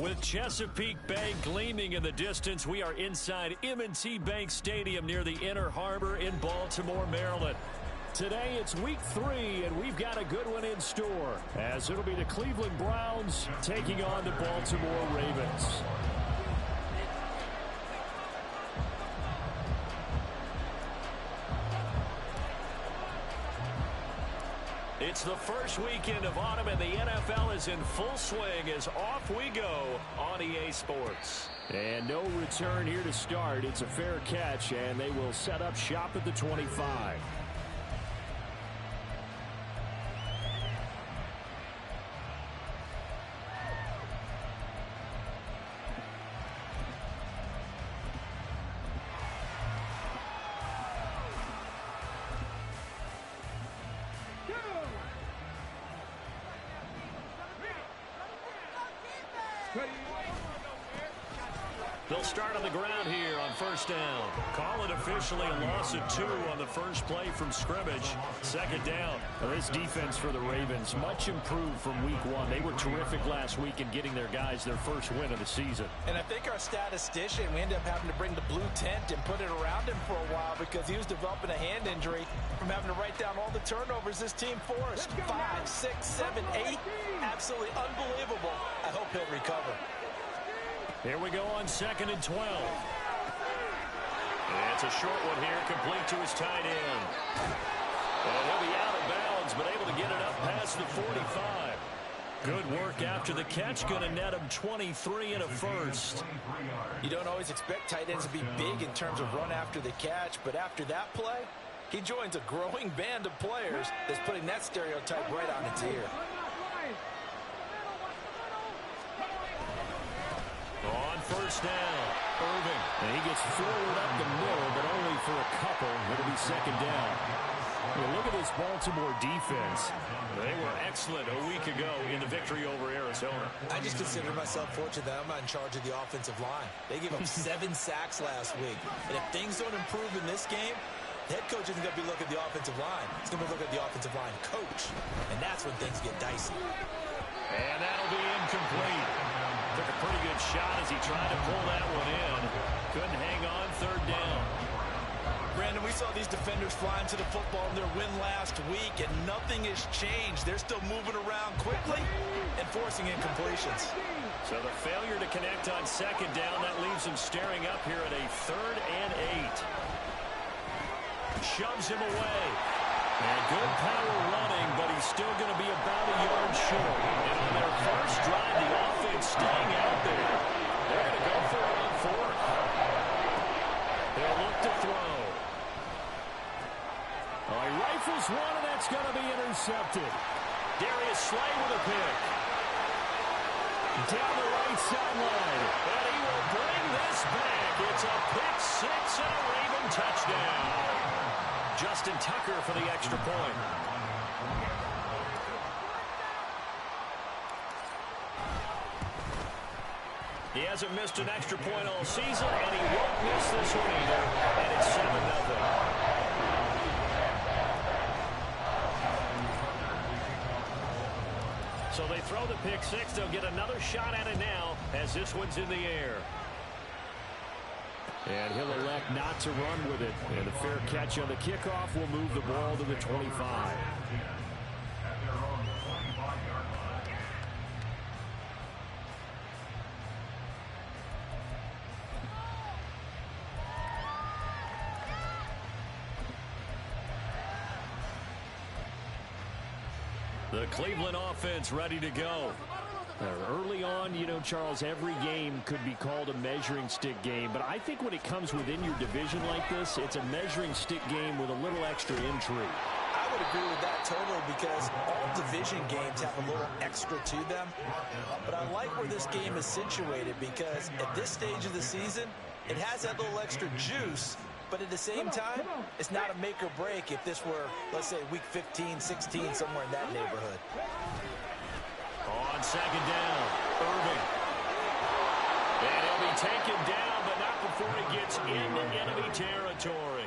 With Chesapeake Bay gleaming in the distance, we are inside M&T Bank Stadium near the Inner Harbor in Baltimore, Maryland. Today it's week 3, and we've got a good one in store, as it'll be the Cleveland Browns taking on the Baltimore Ravens. It's the first weekend of autumn, and the NFL is in full swing as off we go on EA Sports. And no return here to start. It's a fair catch, and they will set up shop at the 25. They'll start on the ground here on first down. Call it officially a loss of 2 on the first play from scrimmage. Second down. Well, this defense for the Ravens, much improved from week 1. They were terrific last week in getting their guys their first win of the season. And I think our statistician, we ended up having to bring the blue tent and put it around him for a while because he was developing a hand injury from having to write down all the turnovers this team forced. 5, 6, 7, 8. Absolutely unbelievable. I hope he'll recover. Here we go on 2nd and 12. It's a short one here, complete to his tight end. And he'll be out of bounds, but able to get it up past the 45. Good work after the catch, going to net him 23 and a first. You don't always expect tight ends to be big in terms of run after the catch, but after that play, he joins a growing band of players that's putting that stereotype right on its ear. On first down, Irving. And he gets forward up the middle, but only for a couple. It'll be second down. Well, look at this Baltimore defense. They were excellent a week ago in the victory over Arizona. I just consider myself fortunate that I'm not in charge of the offensive line. They gave up 7 sacks last week. And if things don't improve in this game, the head coach isn't going to be looking at the offensive line. He's going to be looking at the offensive line coach. And that's when things get dicey. And that'll be incomplete. Took a pretty good shot as he tried to pull that one in. Couldn't hang on, third down. Brandon, we saw these defenders flying to the football in their win last week, and nothing has changed. They're still moving around quickly and forcing incompletions. So the failure to connect on second down, that leaves him staring up here at a 3rd and 8. Shoves him away. And good power running, but he's still going to be about a yard short. And on their first drive, the offense staying out there. They're going to go for it on 4th. They'll look to throw. Oh, he rifles one, and that's going to be intercepted. Darius Slay with a pick. Down the right sideline. And he will bring this back. It's a pick 6 and a Raven touchdown. Justin Tucker for the extra point. He hasn't missed an extra point all season, and he won't miss this one either. And it's 7-0. So they throw the pick 6. They'll get another shot at it now as this one's in the air. And he'll elect not to run with it. And a fair catch on the kickoff will move the ball to the 25. The Cleveland offense ready to go. Early on, you know, Charles, every game could be called a measuring stick game. But I think when it comes within your division like this, it's a measuring stick game with a little extra intrigue. I would agree with that totally because all division games have a little extra to them. But I like where this game is situated because at this stage of the season, it has that little extra juice. But at the same time, it's not a make or break if this were, let's say, week 15, 16, somewhere in that neighborhood. On second down, Irving. And he'll be taken down, but not before he gets into enemy territory.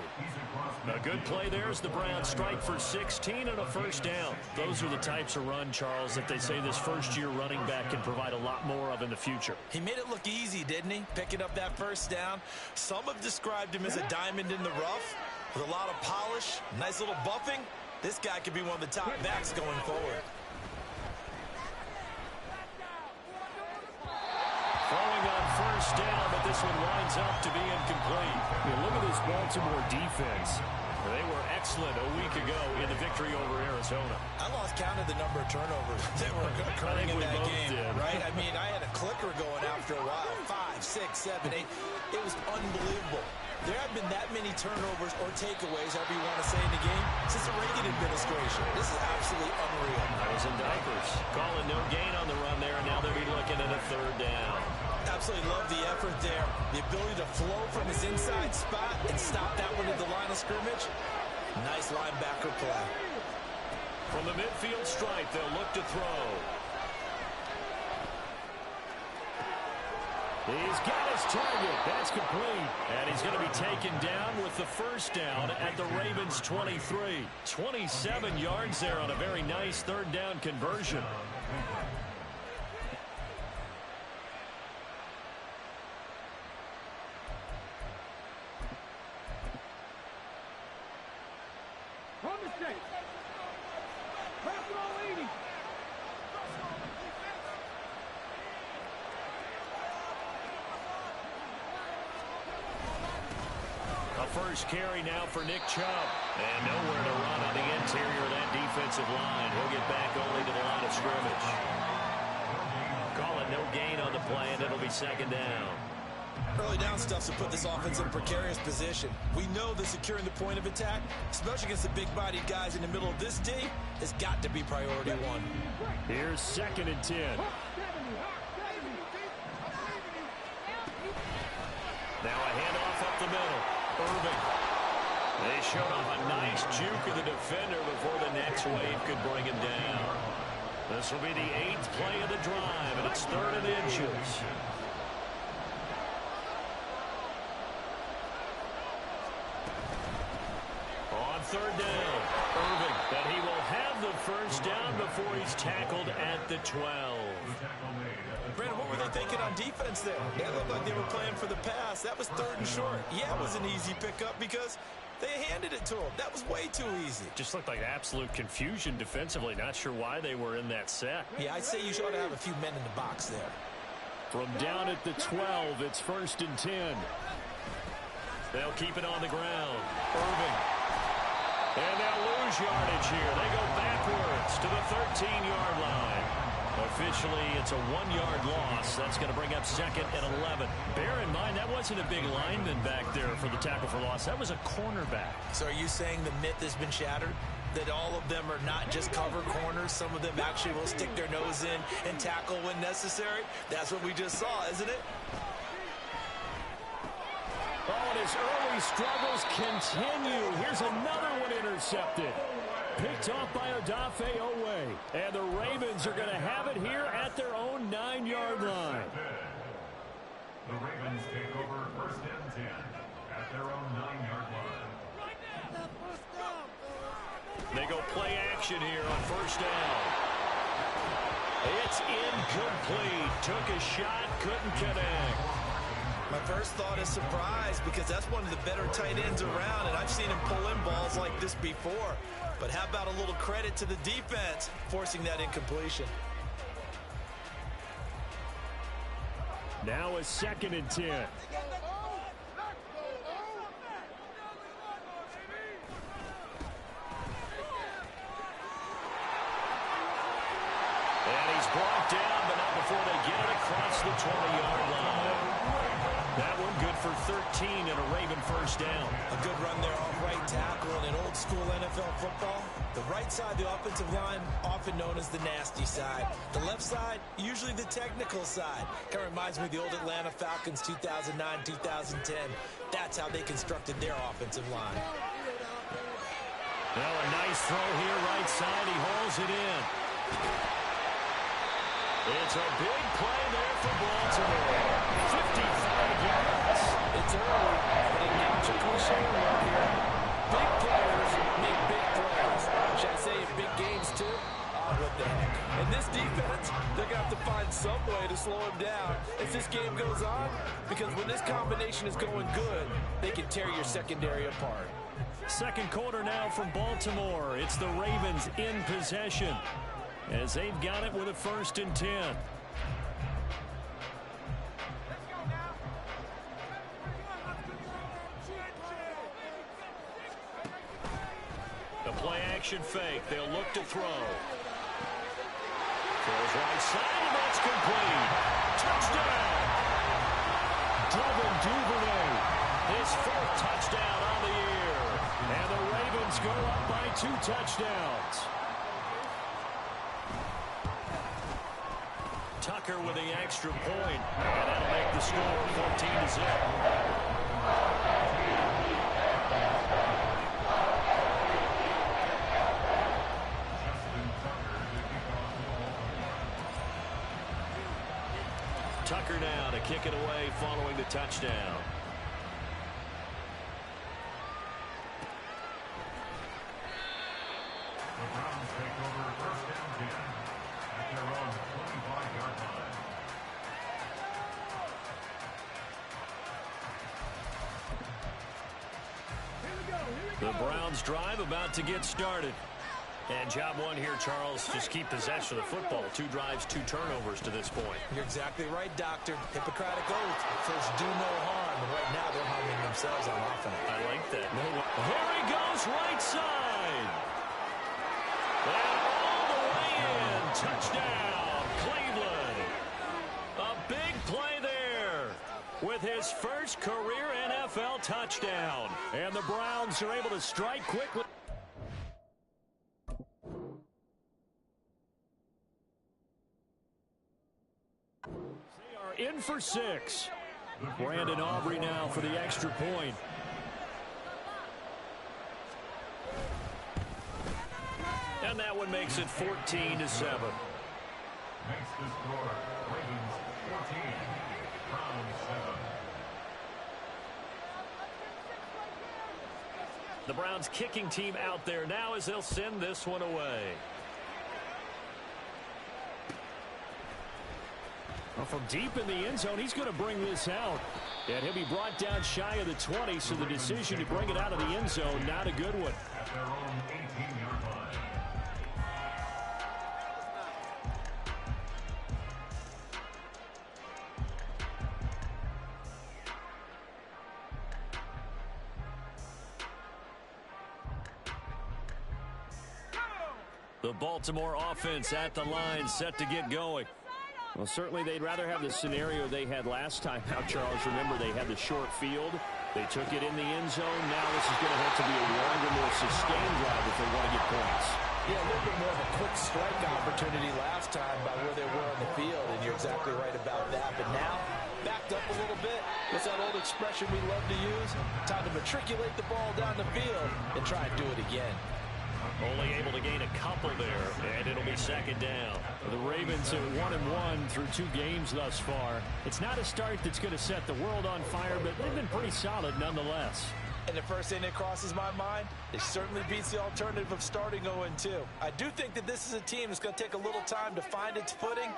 A good play there as the Browns strike for 16 and a first down. Those are the types of run, Charles, that they say this first-year running back can provide a lot more of in the future. He made it look easy, didn't he? Picking up that first down. Some have described him as a diamond in the rough with a lot of polish, nice little buffing. This guy could be one of the top backs going forward. Throwing on first down, but this one winds up to be incomplete. Look at this Baltimore defense. They were excellent a week ago in the victory over Arizona. I lost count of the number of turnovers that were occurring in that game, right? I mean, I had a clicker going after a while. 5, 6, 7, 8. It was unbelievable. There have been that many turnovers or takeaways, however you want to say, in the game since the Reagan administration. This is absolutely unreal. I was in diapers. Calling no gain on the run there, and now they'll be looking at a third down. Absolutely love the effort there. The ability to flow from his inside spot and stop that one at the line of scrimmage. Nice linebacker play. From the midfield stripe, they'll look to throw. He's got his target. That's complete. And he's going to be taken down with the first down at the Ravens' 23. 27 yards there on a very nice third down conversion. First carry now for Nick Chubb. And nowhere to run on the interior of that defensive line. He'll get back only to the line of scrimmage. Call it no gain on the play, and it'll be second down. Early down stuff to put this offense in a precarious position. We know that securing the point of attack, especially against the big-bodied guys in the middle of this D, has got to be priority one. Here's 2nd and 10. Now a handoff up the middle. Irving. They showed off a nice juke of the defender before the next wave could bring him down. This will be the 8th play of the drive, and it's 3rd and inches. On 3rd down, Irving. But he will have the first down before he's tackled at the 12. Brandon, what were they thinking on defense there? It looked like they were playing for the pass. That was 3rd and short. Yeah, it was an easy pickup because they handed it to him. That was way too easy. Just looked like absolute confusion defensively. Not sure why they were in that set. Yeah, I'd say you should have a few men in the box there. From down at the 12, it's 1st and 10. They'll keep it on the ground. Irving. And they'll lose yardage here. They go backwards to the 13-yard line. Officially, it's a 1-yard loss. That's going to bring up 2nd and 11. Bear in mind, that wasn't a big lineman back there for the tackle for loss. That was a cornerback. So are you saying the myth has been shattered? That all of them are not just cover corners? Some of them actually will stick their nose in and tackle when necessary? That's what we just saw, isn't it? Oh, and his early struggles continue. Here's another one intercepted. Picked off by Odafe Owe. And the Ravens are going to have it here at their own 9-yard line. The Ravens take over 1st and 10 at their own 9-yard line. They go play action here on 1st down. It's incomplete. Took a shot, couldn't connect. My first thought is surprise because that's one of the better tight ends around, and I've seen him pull in balls like this before. But how about a little credit to the defense forcing that incompletion? Now a 2nd and 10. And he's brought down, but not before they get it across the 20-yard line. That one good for 13 and a Raven first down. A good run there off right tackle in an old-school NFL football. The right side, the offensive line, often known as the nasty side. The left side, usually the technical side. Kind of reminds me of the old Atlanta Falcons 2009, 2010. That's how they constructed their offensive line. Well, a nice throw here, right side. He hauls it in. It's a big play there for Baltimore. 55 yards. It's because when this combination is going good, they can tear your secondary apart. Second quarter now from Baltimore. It's the Ravens in possession as they've got it with a 1st and 10. The play action fake. They'll look to throw. Throws right side, and that's complete. Touchdown! Devin Duvernay, his 4th touchdown on the year. And the Ravens go up by 2 touchdowns. Tucker with the extra point. And that'll make the score 14-0. Tucker now to kick it away following the touchdown. The Browns take over 1st and 10 at their own 25-yard line. The Browns drive about to get started. And job one here, Charles, just keep possession of the football. 2 drives, 2 turnovers to this point. You're exactly right, Doctor. Hippocratic oath. First, do no harm. And right now, they're harming themselves on offense. I like that. Here he goes, right side. And all the way in. Touchdown, Cleveland. A big play there with his first career NFL touchdown. And the Browns are able to strike quickly. In for 6. Brandon Aubrey now for the extra point. And that one makes it 14-7. Makes the score Ravens 14, Browns 7. The Browns kicking team out there now as they'll send this one away. Well, from deep in the end zone, he's going to bring this out. And he'll be brought down shy of the 20, so the decision to bring it out of the end zone, not a good one. At their own 18-yard line. The Baltimore offense at the line, set to get going. Well, certainly they'd rather have the scenario they had last time out, Charles. Remember, they had the short field. They took it in the end zone. Now this is going to have to be a longer, more sustained drive if they want to get points. Yeah, a little bit more of a quick strike opportunity last time by where they were on the field, and you're exactly right about that. But now, backed up a little bit. What's that old expression we love to use? Time to matriculate the ball down the field and try and do it again. Only able to gain a couple there, and it'll be 2nd down. The Ravens are 1-1 through 2 games thus far. It's not a start that's going to set the world on fire, but they've been pretty solid nonetheless. And the first thing that crosses my mind, it certainly beats the alternative of starting 0-2. I do think that this is a team that's going to take a little time to find its footing.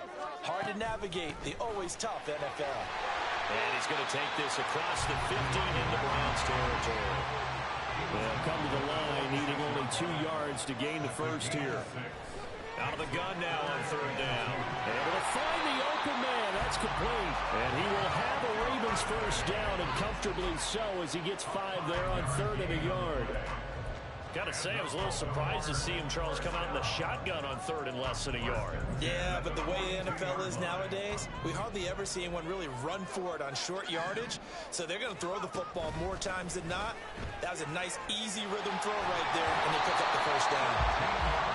Hard to navigate the always tough NFL. And he's going to take this across the 15 into Browns territory. They'll come to the line, needing only 2 yards to gain the first here. Out of the gun now on 3rd down. Able to find the open man. That's complete. And he will have a Ravens first down, and comfortably so, as he gets 5 there on 3rd and a yard. Got to say, I was a little surprised to see him, Charles, come out in the shotgun on 3rd and less than a yard. Yeah, but the way the NFL is nowadays, we hardly ever see anyone really run for it on short yardage. So they're going to throw the football more times than not. That was a nice, easy rhythm throw right there, and they pick up the first down.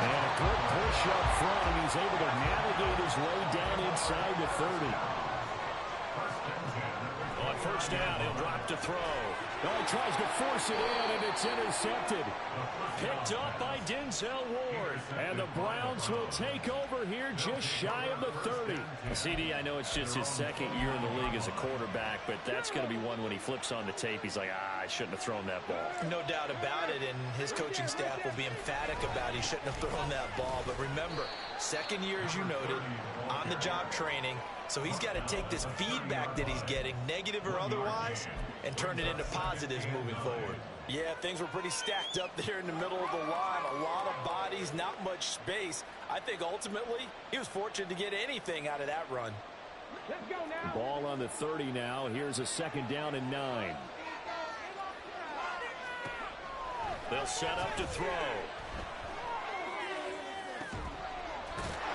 And a good push up front, and he's able to navigate his way down inside the 30. On 1st down, he'll drop to throw. Oh, he tries to force it in, and it's intercepted. Picked up by Denzel Ward. And the Browns will take over here just shy of the 30. CD, I know it's just his 2nd year in the league as a quarterback, but that's going to be one when he flips on the tape. He's like, I shouldn't have thrown that ball. No doubt about it, and his coaching staff will be emphatic about he shouldn't have thrown that ball. But remember, 2nd year, as you noted, on-the-job training, So he's got to take this feedback that he's getting, negative or otherwise, and turn it into positives moving forward. Yeah, things were pretty stacked up there in the middle of the line. A lot of bodies, not much space. I think ultimately he was fortunate to get anything out of that run. Let's go now. Ball on the 30 now. Here's a 2nd down and 9. They'll set up to throw.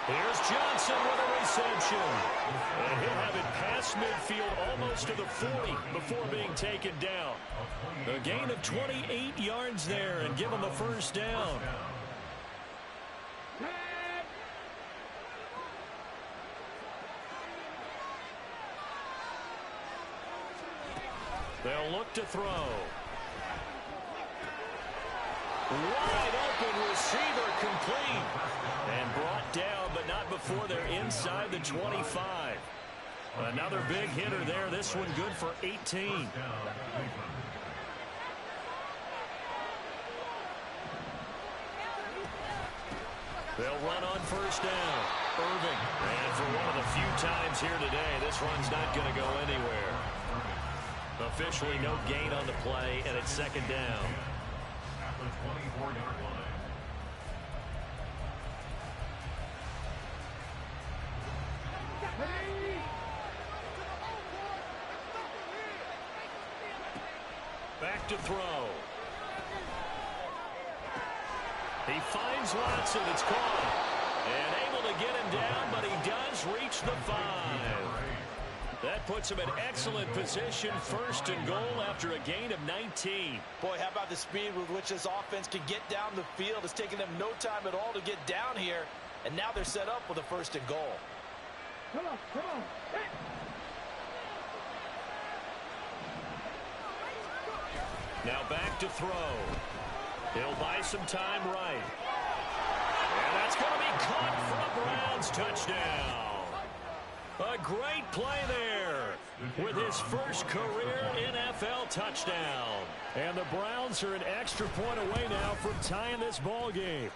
Here's Johnson with a reception. And he'll have it past midfield almost to the 40 before being taken down. A gain of 28 yards there and give him a 1st down. They'll look to throw. Wide open receiver complete. And brought down, but not before they're inside the 25. Another big hitter there. This one good for 18. They'll run on 1st down. Irving. And for one of the few times here today, this run's not going to go anywhere. Officially no gain on the play, and it's 2nd down. At the 24-yard line. Back to throw. He finds Watson. It's caught. And able to get him down, but he does reach the 5. That puts him in excellent position. 1st and goal after a gain of 19. Boy, how about the speed with which this offense can get down the field? It's taken them no time at all to get down here. And now they're set up with a 1st and goal. Come on, come on. Hey. Now back to throw. He'll buy some time right. And that's going to be caught for a Browns touchdown. A great play there with his 1st career NFL touchdown. And the Browns are an extra point away now from tying this ball game.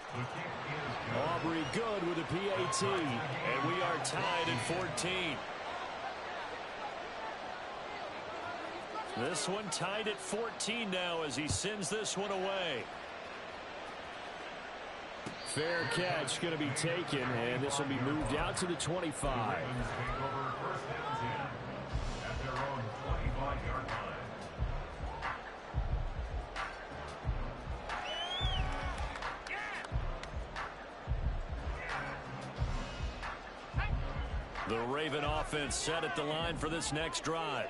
Aubrey good with a PAT. And we are tied at 14. This one tied at 14 now as he sends this one away. Fair catch going to be taken, and this will be moved out to the 25. The Raven offense set at the line for this next drive.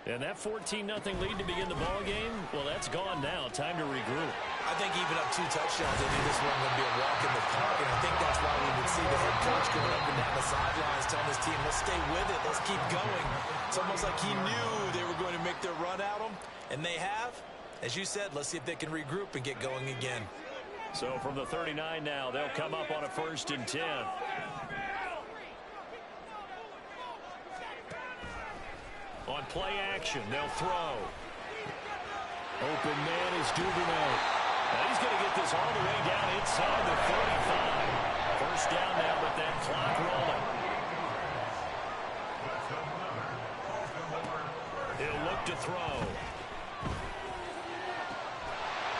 And that 14-0 lead to begin the ball game, well, that's gone now. Time to regroup. I think even up 2 touchdowns, I think this one would be a walk in the park, and I think that's why we would see the head coach going up and down the sidelines telling his team, let's stay with it, let's keep going. It's almost like he knew they were going to make their run at him, and they have. As you said, let's see if they can regroup and get going again. So from the 39 now, they'll come up on a 1st and 10. On play action, they'll throw. Open man is Duvernay. Now he's going to get this all the way down inside the 35. 1st down now, but that clock rolling. He'll look to throw.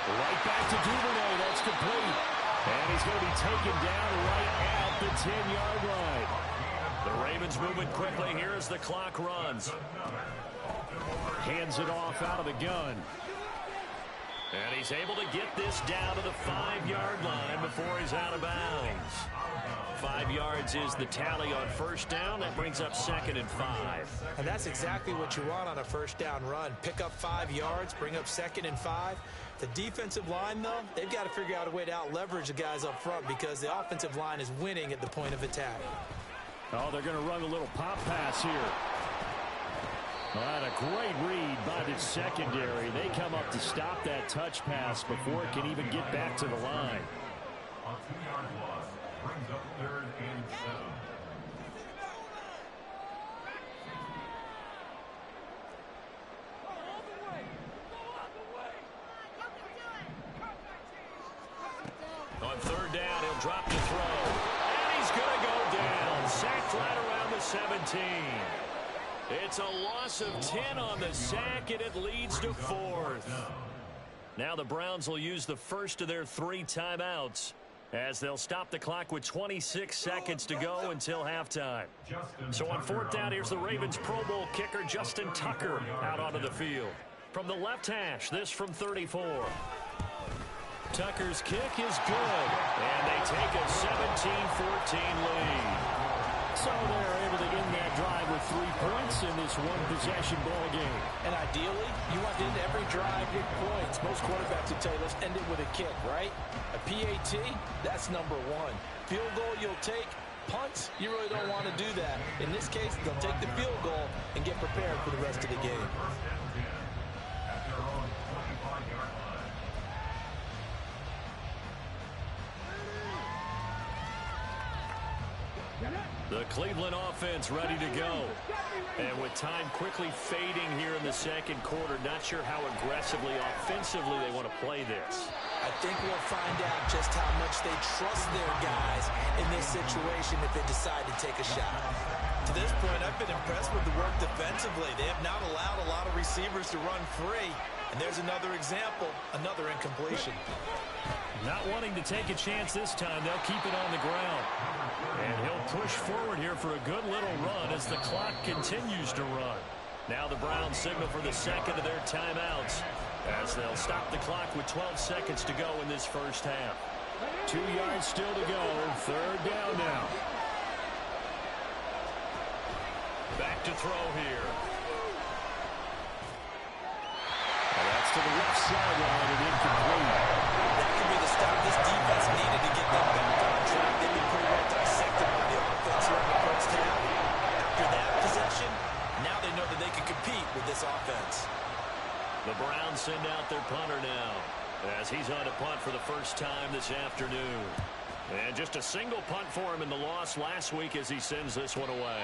Right back to Duvernay. That's complete. And he's going to be taken down right at the 10-yard line. The Ravens moving quickly here as the clock runs. Hands it off out of the gun. And he's able to get this down to the 5-yard line before he's out of bounds. 5 yards is the tally on 1st down. That brings up 2nd and 5. And that's exactly what you want on a 1st down run. Pick up 5 yards, bring up 2nd and 5. The defensive line, though, they've got to figure out a way to out-leverage the guys up front because the offensive line is winning at the point of attack. Oh, they're going to run a little pop pass here. Well, and a great read by the secondary. They come up to stop that touch pass before it can even get back to the line. A 2-yard loss brings up 3rd and 7. On 3rd down, he'll drop the throw. And he's going to go down. Sacked right around the 17. It's a loss of 10 on the sack, and it leads to 4th. Now the Browns will use the first of their 3 timeouts, as they'll stop the clock with 26 seconds to go until halftime. So on 4th down, here's the Ravens Pro Bowl kicker Justin Tucker out onto the field. From the left hash, this from 34. Tucker's kick is good, and they take a 17-14 lead. So they're able to end that drive with 3 points in this one-possession ball game. And ideally, you want to end every drive with points. Most quarterbacks would tell you, let's end it with a kick, right? A PAT, that's number 1. Field goal you'll take. Punts, you really don't want to do that. In this case, they'll take the field goal and get prepared for the rest of the game. The Cleveland offense ready to go. And with time quickly fading here in the second quarter, not sure how aggressively, offensively they want to play this. I think we'll find out just how much they trust their guys in this situation if they decide to take a shot. To this point, I've been impressed with the work defensively. They have not allowed a lot of receivers to run free. And there's another example, another incompletion. Not wanting to take a chance this time, they'll keep it on the ground. And he'll push forward here for a good little run as the clock continues to run. Now the Browns signal for the second of their timeouts, as they'll stop the clock with 12 seconds to go in this first half. 2 yards still to go. 3rd down now. Back to throw here. And that's to the left sideline and incomplete. That could be the stop this defense needed to get them back on track. They've been pretty well dissected by the offense here in the first half. After that possession, now they know that they can compete with this offense. The Browns send out their punter now, as he's on to punt for the first time this afternoon. And just a single punt for him in the loss last week as he sends this one away.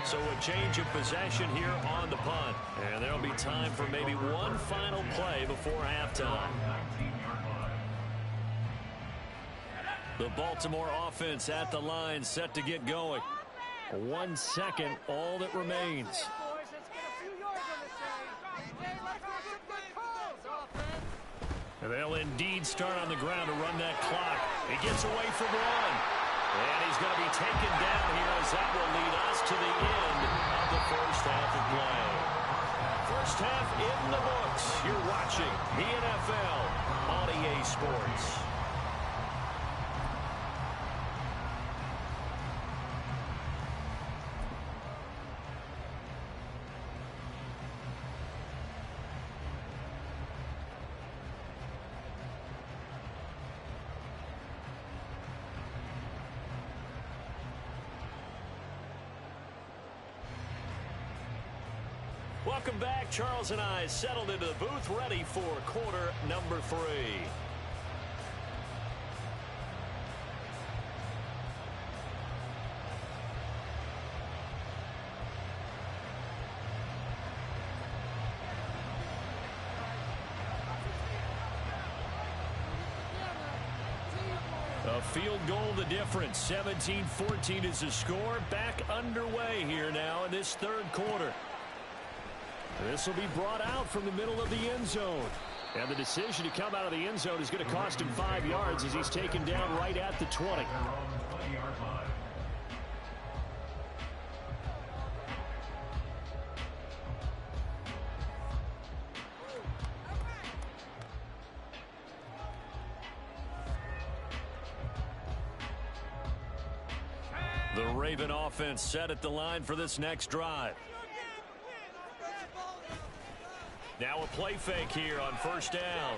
So a change of possession here on the punt. And there'll be time for maybe one final play before halftime. The Baltimore offense at the line, set to get going. 1 second, all that remains. They'll indeed start on the ground to run that clock. He gets away from one. And he's going to be taken down here as that will lead us to the end of the first half of play. First half in the books. You're watching the NFL on EA Sports. Welcome back. Charles and I settled into the booth, ready for quarter number 3. A field goal the difference. 17-14 is the score. Back underway here now in this third quarter. This will be brought out from the middle of the end zone. And the decision to come out of the end zone is going to cost him 5 yards as he's taken down right at the 20. The Raven offense set at the line for this next drive. Now a play fake here on first down.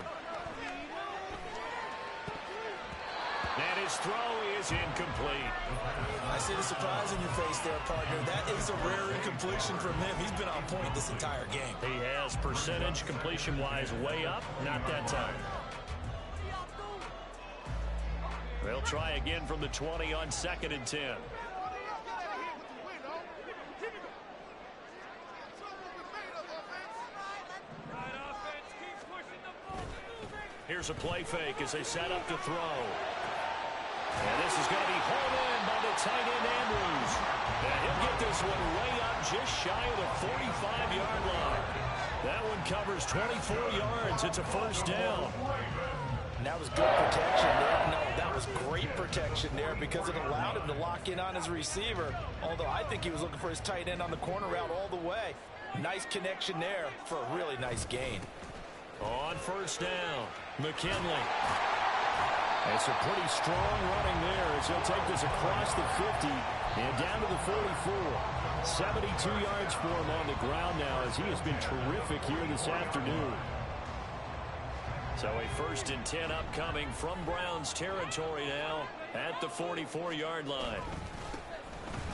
And his throw is incomplete. I see the surprise in your face there, partner. That is a rare incompletion from him. He's been on point this entire game. He has percentage completion-wise way up. Not that time. They'll try again from the 20 on 2nd and 10. Here's a play fake as they set up to throw. And this is going to be hauled in by the tight end Andrews. And he'll get this one way up just shy of the 45-yard line. That one covers 24 yards. It's a first down. And that was good protection there. No, that was great protection there because it allowed him to lock in on his receiver. Although I think he was looking for his tight end on the corner route all the way. Nice connection there for a really nice gain. On first down, McKinley. It's a pretty strong running there as he'll take this across the 50 and down to the 44. 72 yards for him on the ground now as he has been terrific here this afternoon. So a 1st and 10 upcoming from Browns territory now at the 44-yard line.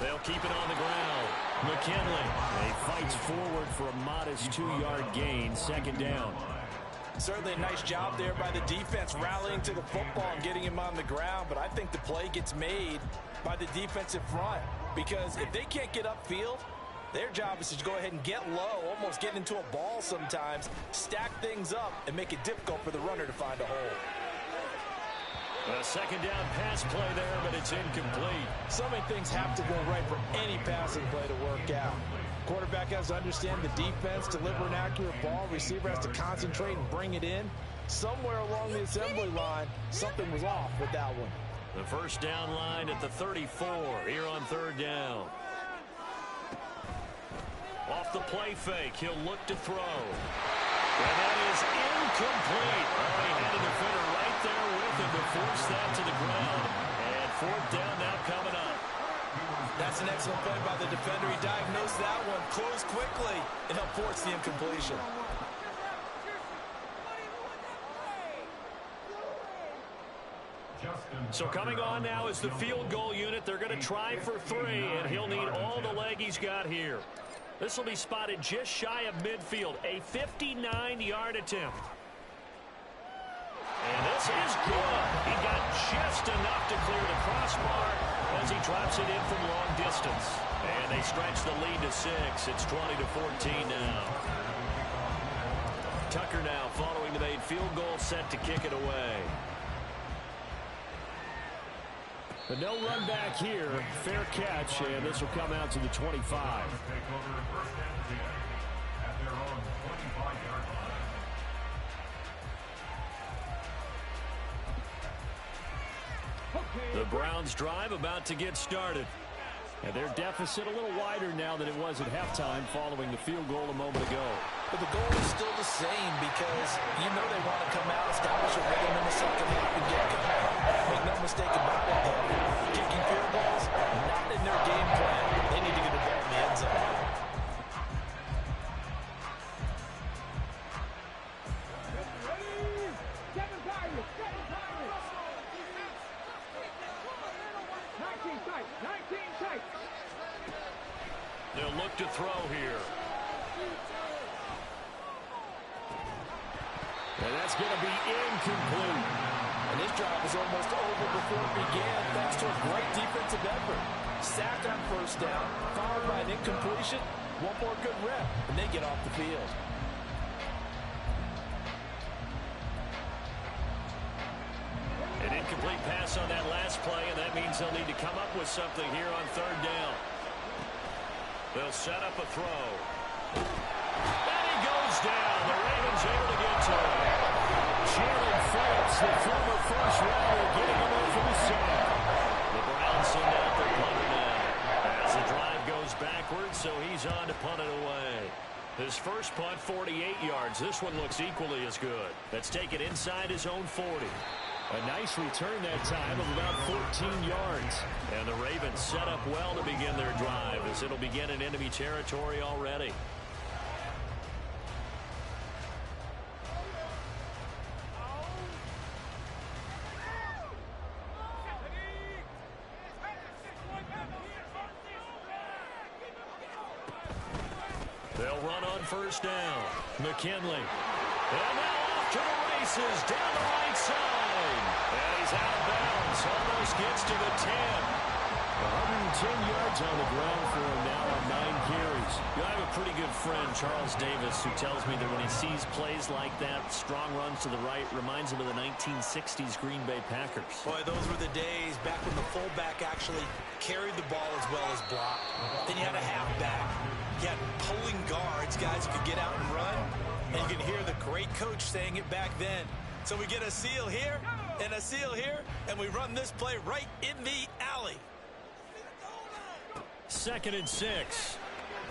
They'll keep it on the ground. McKinley. He fights forward for a modest 2-yard gain. 2nd down. Certainly a nice job there by the defense rallying to the football and getting him on the ground. But I think the play gets made by the defensive front. Because if they can't get upfield, their job is to go ahead and get low, almost get into a ball sometimes, stack things up, and make it difficult for the runner to find a hole. A 2nd down pass play there, but it's incomplete. So many things have to go right for any passing play to work out. Quarterback has to understand the defense, deliver an accurate ball. Receiver has to concentrate and bring it in. Somewhere along the assembly line, something was off with that one. The first down line at the 34 here on 3rd down. Off the play fake, he'll look to throw. And that is incomplete. Oh, he had a defender right there with him to force that to the ground. And 4th down now coming up. That's an excellent play by the defender. He diagnosed that one, closed quickly, and helped force the incompletion. So coming on now is the field goal unit. They're going to try for 3, and he'll need all the leg he's got here. This will be spotted just shy of midfield, a 59-yard attempt. And this is good. He got just enough to clear the crossbar as he drops it in from long distance. And they stretch the lead to 6. It's 20-14 now. Tucker now following the made field goal, set to kick it away. But no run back here. Fair catch, and this will come out to the 25. The Browns drive about to get started. And their deficit a little wider now than it was at halftime following the field goal a moment ago. But the goal is still the same because you know they want to come out, establish a rhythm in the second half, and get going. Make no mistake about it, though. Kicking field goals, not in their game plan. They need to get the ball in the end zone. They'll look to throw here. And that's going to be incomplete. And this drive was almost over before it began, thanks to a great defensive effort. Sack on 1st down, followed by an incompletion. One more good rep, and they get off the field. An incomplete pass on that last play, and that means they'll need to come up with something here on 3rd down. They'll set up a throw. And he goes down. The Ravens able to get to him. Jalen Phillips, the former first rounder, getting him over the side. The Browns send out their punter now. As the drive goes backwards, so he's on to punt it away. His first punt, 48 yards. This one looks equally as good. That's taken inside his own 40. A nice return that time of about 14 yards. And the Ravens set up well to begin their drive as it'll begin in enemy territory already. They'll run on 1st down. McKinley. And now off to the races down the right side. And he's out of bounds. Almost gets to the 10. 110 yards on the ground for him now on 9 carries. I have a pretty good friend, Charles Davis, who tells me that when he sees plays like that, strong runs to the right, reminds him of the 1960s Green Bay Packers. Boy, those were the days back when the fullback actually carried the ball as well as blocked. Then you had a halfback. You had pulling guards, guys who could get out and run. And you can hear the great coach saying it back then. So we get a seal here and a seal here, and we run this play right in the alley. 2nd and 6.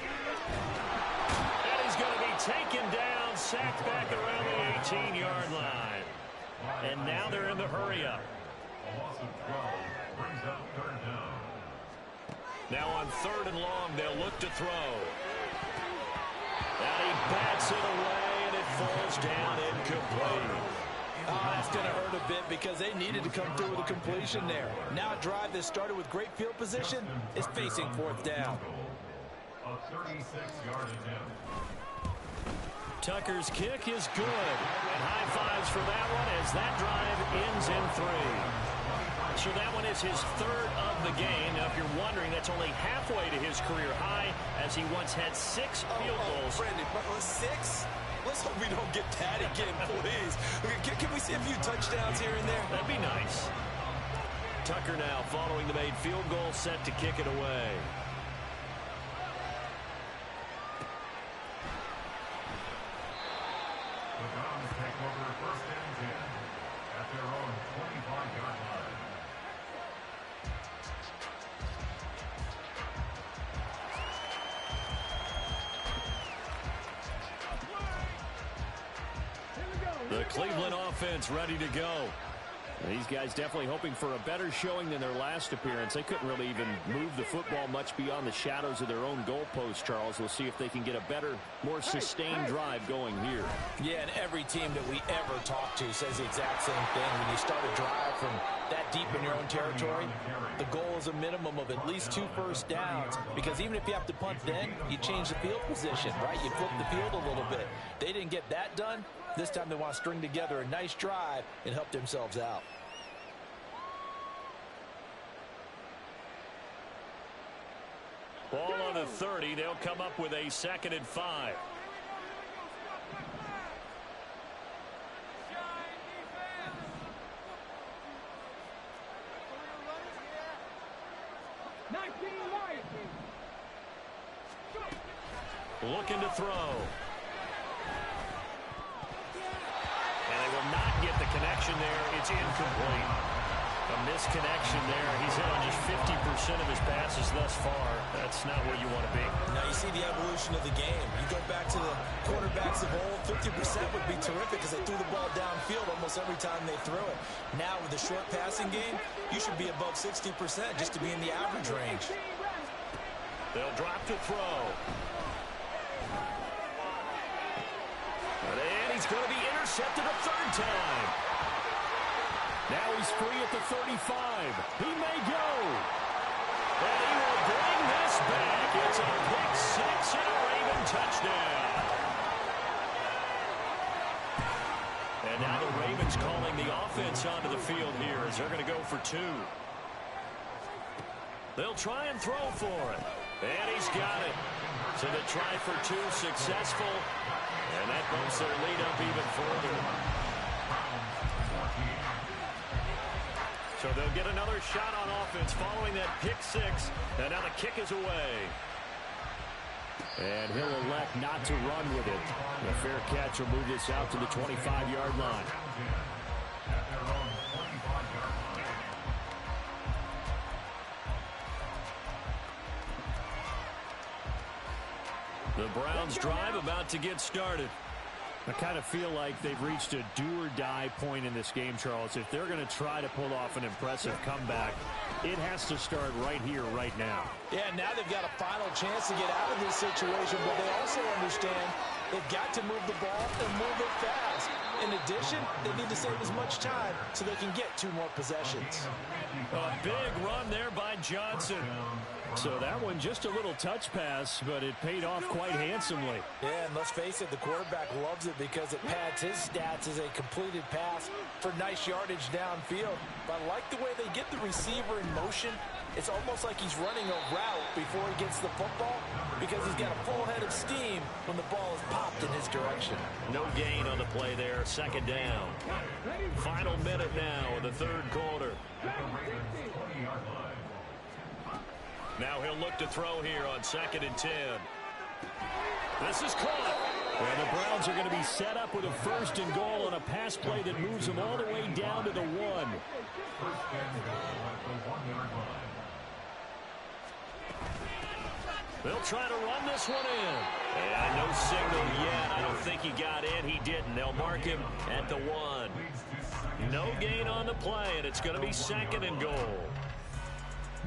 And he's going to be taken down, sacked back around the 18-yard line. And now they're in the hurry-up. A loss of 12 brings up 3rd down. Now on 3rd and long, they'll look to throw. And he bats it away, and it falls down incomplete. Oh, that's going to hurt a bit because they needed to come through with a completion there. Now a drive that started with great field position is facing 4th down. A 36-yard attempt. Tucker's kick is good. And high fives for that one as that drive ends in 3. So that one is his 3rd of the game. Now, if you're wondering, that's only halfway to his career high as he once had 6 field goals. Brandon, 6? Let's hope we don't get that again, please. Can we see a few touchdowns here and there? That'd be nice. Tucker now following the made field goal, set to kick it away. The Browns take over 1st and 10 at their own 25-yard line. The Cleveland offense ready to go. These guys definitely hoping for a better showing than their last appearance. They couldn't really even move the football much beyond the shadows of their own goalpost, Charles. We'll see if they can get a better, more sustained drive going here. Yeah, and every team that we ever talk to says the exact same thing. When you start a drive from that deep in your own territory, the goal is a minimum of at least 2 first downs, because even if you have to punt then, you change the field position, right? You flip the field a little bit. They didn't get that done. This time they want to string together a nice drive and help themselves out. Ball on the 30. They'll come up with a 2nd and 5. Looking to throw. And they will not get the connection there. It's incomplete. A misconnection there. He's hit on just 50% of his passes thus far. That's not where you want to be. Now you see the evolution of the game. You go back to the quarterbacks of old, 50% would be terrific because they threw the ball downfield almost every time they threw it. Now with the short passing game, you should be above 60% just to be in the average range. They'll drop to throw. And he's going to be intercepted a 3rd time. Now he's free at the 35. He may go. And he will bring this back. It's a pick 6 and a Raven touchdown. And now the Ravens calling the offense onto the field here as they're going to go for 2. They'll try and throw for it. And he's got it. So the try for 2 successful. And that bumps their lead up even further. So they'll get another shot on offense following that pick 6. And now the kick is away. And he'll elect not to run with it. The fair catch will move this out to the 25-yard line. The Browns drive about to get started. I kind of feel like they've reached a do-or-die point in this game, Charles. If they're going to try to pull off an impressive comeback, it has to start right here, right now. Yeah, now they've got a final chance to get out of this situation, but they also understand They've got to move the ball and move it fast. In addition, they need to save as much time so they can get 2 more possessions. A big run there by Johnson. So that one just a little touch pass, but it paid off quite handsomely. Yeah, and let's face it, the quarterback loves it because it pads his stats as a completed pass for nice yardage downfield. But I like the way they get the receiver in motion. It's almost like he's running a route before he gets the football because he's got a full head of steam when the ball is popped in his direction. No gain on the play there, second down. Final minute now in the third quarter. Now he'll look to throw here on 2nd and 10. This is caught. And the Browns are going to be set up with a 1st and goal on a pass play that moves them all the way down to the 1. They'll try to run this one in. And no signal yet. I don't think he got in. He didn't. They'll mark him at the 1. No gain on the play, and it's going to be 2nd and goal.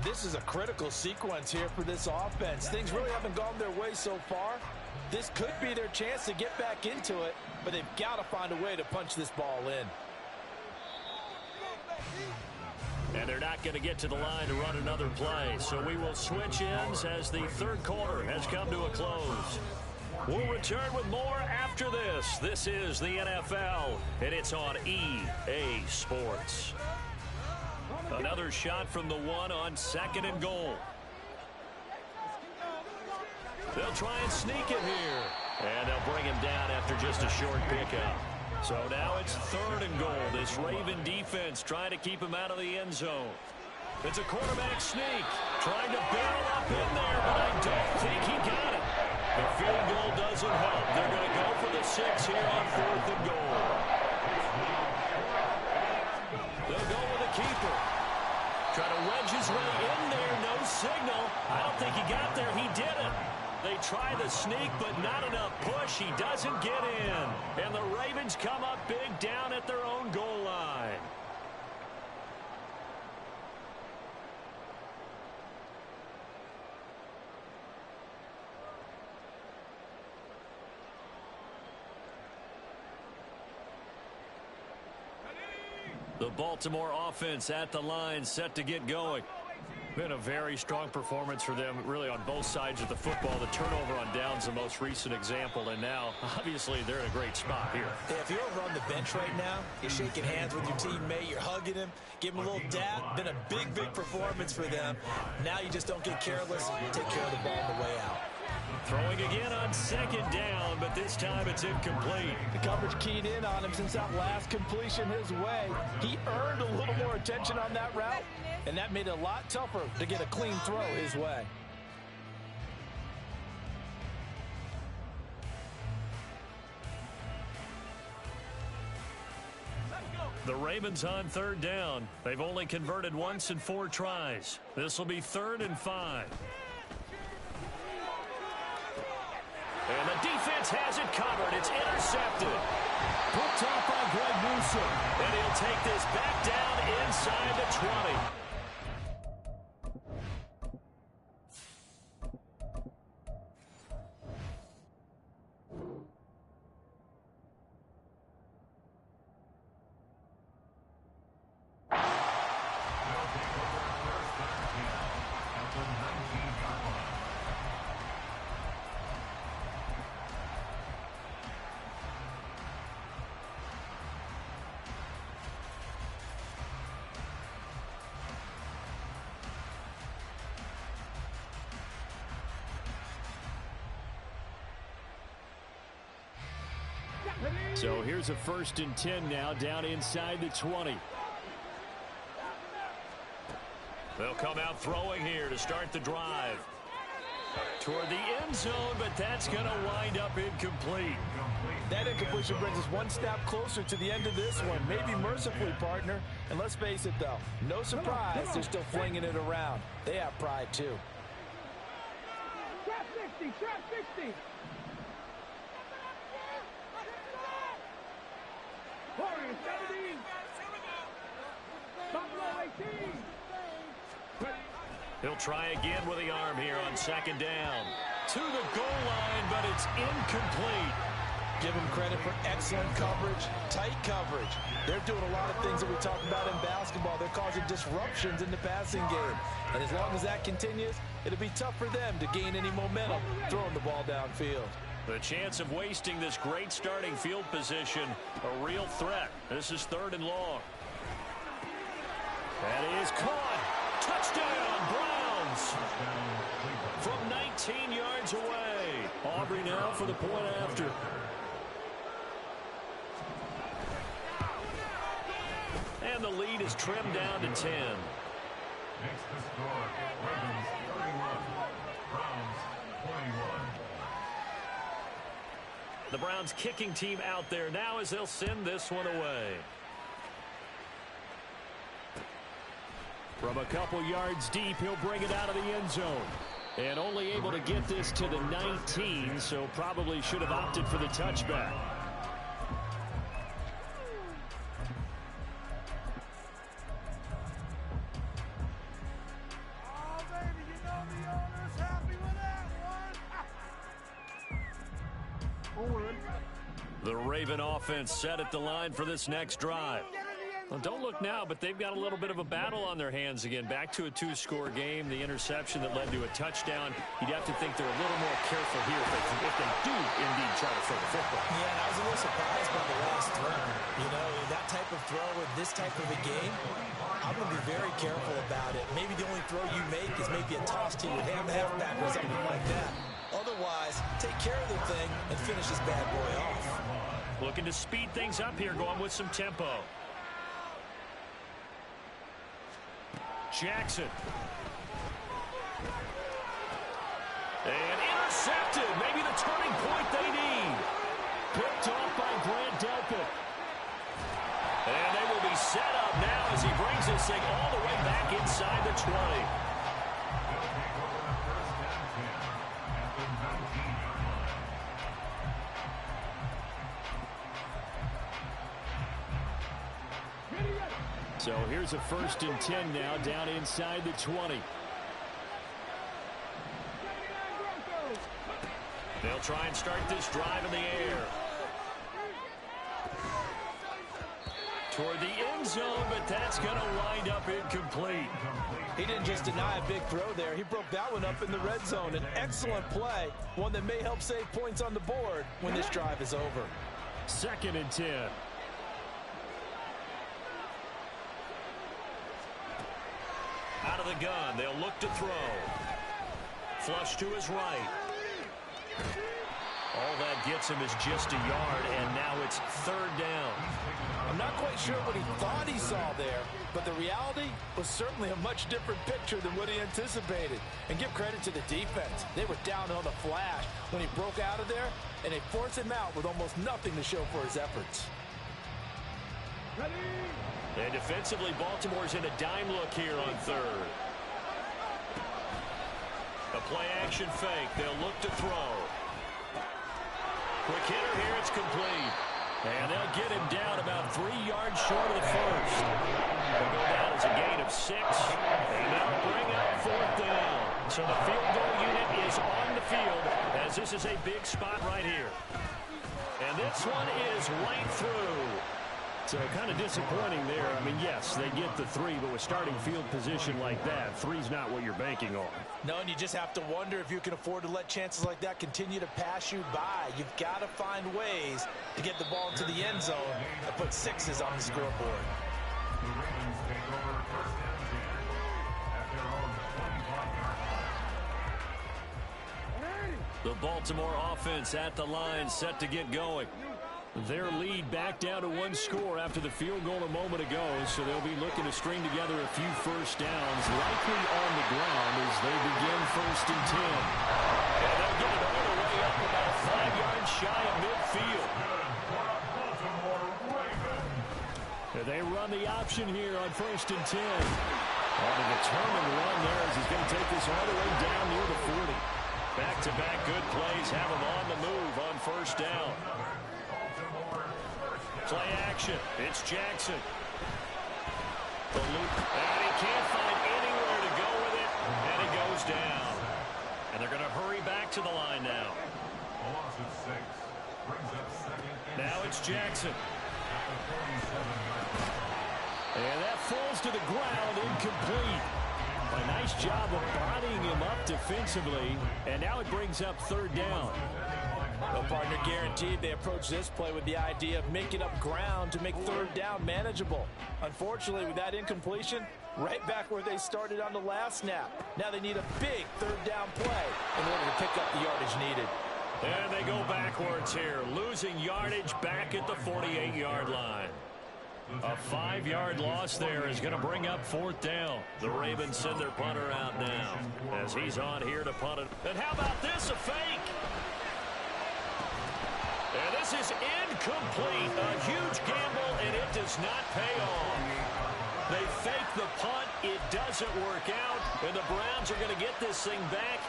This is a critical sequence here for this offense. Things really haven't gone their way so far. This could be their chance to get back into it, but they've got to find a way to punch this ball in. And they're not going to get to the line to run another play. So we will switch ends as the third quarter has come to a close. We'll return with more after this. This is the NFL, and it's on EA Sports. Another shot from the 1 on 2nd and goal. They'll try and sneak it here. And they'll bring him down after just a short pickup. So now it's 3rd and goal. This Raven defense trying to keep him out of the end zone. It's a quarterback sneak. Trying to barrel up in there, but I don't think he got it. The field goal doesn't help. They're going to go for the 6 here on 4th and goal. They'll go with a keeper. Try to wedge his way in there. No signal. I don't think he got there. He didn't. They try the sneak, but not enough push. He doesn't get in. And the Ravens come up big down at their own goal line. The Baltimore offense at the line, set to get going. Been a very strong performance for them, really, on both sides of the football. The turnover on downs, the most recent example, and now, obviously, they're in a great spot here. Yeah, if you're over on the bench right now, you're shaking hands with your teammate, you're hugging him, give him a little dab. Been a big, big performance for them. Now you just don't get careless. Take care of the ball on the way out. Throwing again on 2nd down, but this time it's incomplete. The coverage keyed in on him since that last completion his way. He earned a little more attention on that route, and that made it a lot tougher to get a clean throw his way. The Ravens on 3rd down. They've only converted once in 4 tries. This will be 3rd and 5. And the defense has it covered. It's intercepted. Picked off by Greg Newsome. And he'll take this back down inside the 20. So here's a 1st and 10 now, down inside the 20. They'll come out throwing here to start the drive. Toward the end zone, but that's going to wind up incomplete. That incompletion brings us one step closer to the end of this one. Maybe mercifully, partner. And let's face it, though, no surprise, they're still flinging it around. They have pride, too. Trap 60, trap 60. Warriors 17. Buffalo 18. He'll try again with the arm here on 2nd down. To the goal line, but it's incomplete. Give them credit for excellent coverage, tight coverage. They're doing a lot of things that we talk about in basketball. They're causing disruptions in the passing game. And as long as that continues, it'll be tough for them to gain any momentum throwing the ball downfield. The chance of wasting this great starting field position, a real threat. This is 3rd and long. That is caught. Touchdown, Browns. From 19 yards away. Aubrey now for the point after. And the lead is trimmed down to 10. Makes the score. Ravens 31. Browns 21. The Browns kicking team out there now as they'll send this one away. From a couple yards deep, he'll bring it out of the end zone. And only able to get this to the 19, so probably should have opted for the touchback. The Raven offense set at the line for this next drive. Well, don't look now, but they've got a little bit of a battle on their hands again. Back to a 2-score game. The interception that led to a touchdown. You'd have to think they're a little more careful here if they do indeed try to throw the football. Yeah, and I was a little surprised by the last throw. You know, that type of throw in this type of a game, I'm going to be very careful about it. Maybe the only throw you make is maybe a toss to your halfback or something like that. Otherwise, take care of the thing and finish this bad boy off. Looking to speed things up here, going with some tempo. Jackson. And intercepted. Maybe the turning point they need. Picked off by Grant Delpit. And they will be set up now as he brings this thing all the way back inside the 20. So here's a 1st and 10 now down inside the 20. They'll try and start this drive in the air. Toward the end zone, but that's going to wind up incomplete. He didn't just deny a big throw there. He broke that one up in the red zone. An excellent play, one that may help save points on the board when this drive is over. 2nd and 10. Out of the gun, they'll look to throw. Flush to his right. All that gets him is just a yard, and now it's 3rd down. I'm not quite sure what he thought he saw there, but the reality was certainly a much different picture than what he anticipated. And give credit to the defense. They were down on the flash when he broke out of there, and they forced him out with almost nothing to show for his efforts. And defensively, Baltimore's in a dime look here on 3rd. A play-action fake. They'll look to throw. Quick hitter here. It's complete. And they'll get him down about 3 yards short of the first. They'll go down as a gain of 6. And they'll bring up 4th down. So the field goal unit is on the field as this is a big spot right here. And this one is right through. So kind of disappointing there. I mean, yes, they get the 3, but with starting field position like that, 3's not what you're banking on. No, and you just have to wonder if you can afford to let chances like that continue to pass you by. You've got to find ways to get the ball into the end zone and put 6s on the scoreboard. The Ravens take over 1st and 10 at their own 25-yard line. The Baltimore offense at the line, set to get going. Their lead back down to 1 score after the field goal a moment ago, so they'll be looking to string together a few first downs, likely on the ground as they begin 1st and 10. And they'll get it all the way up about 5 yards shy of midfield. And they run the option here on 1st and 10. On a determined run there as he's going to take this all the way down near the 40. Back-to-back good plays have him on the move on 1st down. Play action. It's Jackson. The loop. And he can't find anywhere to go with it. And it goes down. And they're going to hurry back to the line now. A loss of 6 brings up 2nd Now it's Jackson. And that falls to the ground, incomplete. A nice job of bodying him up defensively. And now it brings up third down. Well, partner, guaranteed they approach this play with the idea of making up ground to make third down manageable. Unfortunately, with that incompletion, right back where they started on the last snap. Now they need a big third down play in order to pick up the yardage needed. And they go backwards here, losing yardage back at the 48-yard line. A 5-yard loss there is going to bring up fourth down. The Ravens send their punter out now as he's on here to punt it. And how about this, a fake? And this is incomplete. A huge gamble, and it does not pay off. They fake the punt. It doesn't work out, and the Browns are going to get this thing back.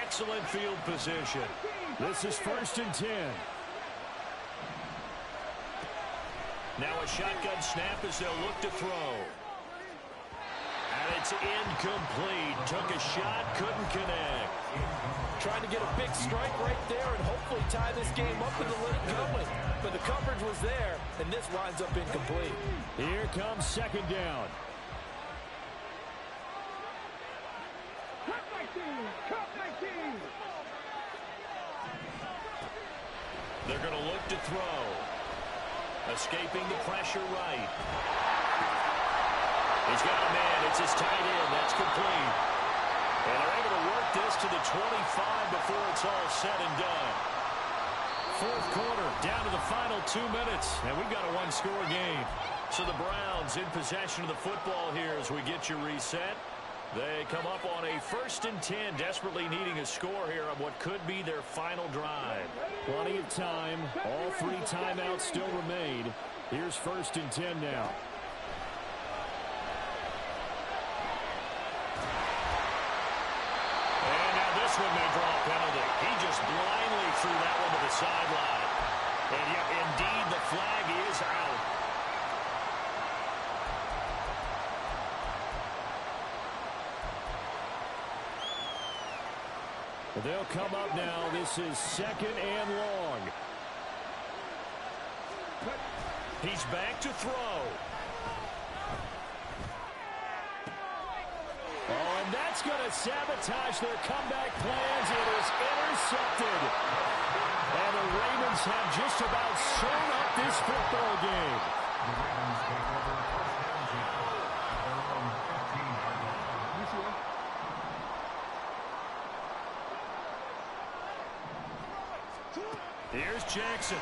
Excellent field position. This is 1st and 10. Now a shotgun snap as they'll look to throw. And it's incomplete. Took a shot, couldn't connect. Trying to get a big strike right there and hopefully tie this game up with a little going. But the coverage was there, and this winds up incomplete. Here comes second down. Cut 19! Cut 19! They're going to look to throw. Escaping the pressure right. He's got a man. It's his tight end. That's complete. And they're able to work this to the 25 before it's all said and done. Fourth quarter, down to the final 2 minutes. And we've got a one-score game. So the Browns in possession of the football here as we get you reset. They come up on a 1st and 10, desperately needing a score here on what could be their final drive. Plenty of time. All 3 timeouts still remain. Here's 1st and 10 now. And now this one may draw a penalty. He just blindly threw that one to the sideline. And yet, indeed, the flag is out. They'll come up now. This is 2nd and long. He's back to throw. Oh, and that's going to sabotage their comeback plans. It is intercepted. And the Ravens have just about sewn up this football game. The Ravens take over 1st and 10 at their own 15-yard line. Here's Jackson.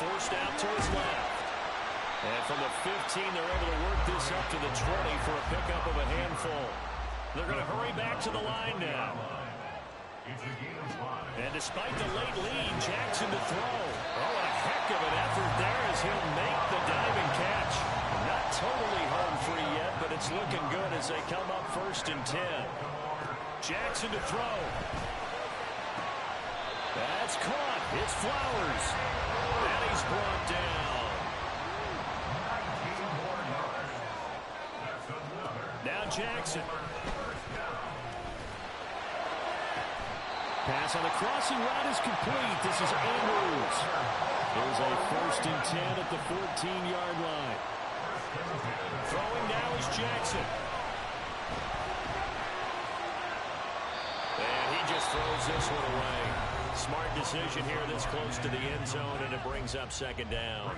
Forced out to his left. And from the 15, they're able to work this up to the 20 for a pickup of a handful. They're going to hurry back to the line now. And despite the late lead, Jackson to throw. Oh, a heck of an effort there as he'll make the diving catch. Not totally home free yet, but it's looking good as they come up 1st and 10. Jackson to throw. That's caught. It's Flowers. And he's brought down. Now Jackson. Pass on the crossing route is complete. This is Andrews. There's a 1st and 10 at the 14-yard line. Throwing now is Jackson. And he just throws this one away. Smart decision here this close to the end zone, and it brings up 2nd down.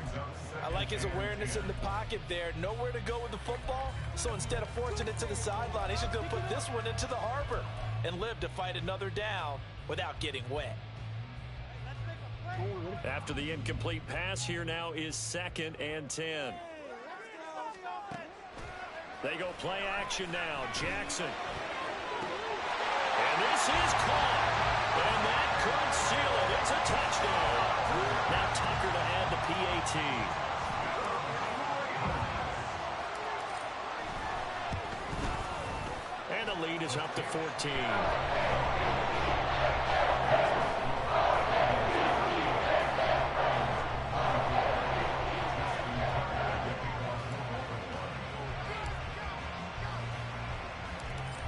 I like his awareness in the pocket there. Nowhere to go with the football, so instead of forcing it to the sideline, he's just going to put this one into the harbor and live to fight another down without getting wet. After the incomplete pass, here now is 2nd and 10. They go play action now. Jackson. And this is caught. And that could seal it. It's a touchdown. Now Tucker to add the PAT. And the lead is up to 14.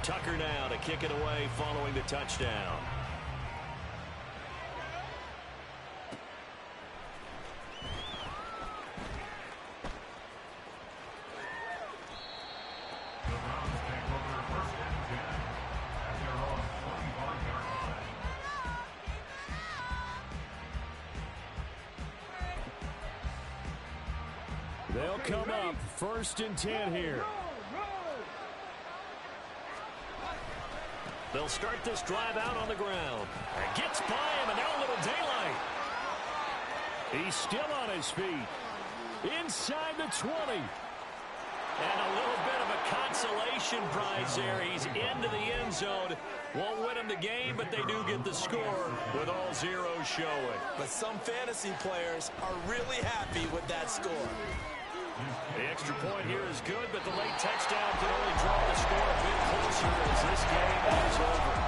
Tucker now to kick it away following the touchdown. They'll come up 1st and 10 here. They'll start this drive out on the ground. And gets by him, and now a little daylight. He's still on his feet. Inside the 20. And a little bit of a consolation prize there. He's into the end zone. Won't win him the game, but they do get the score with all zeros showing. But some fantasy players are really happy with that score. The extra point here is good, but the late touchdown can only draw the score a bit closer as this game is over.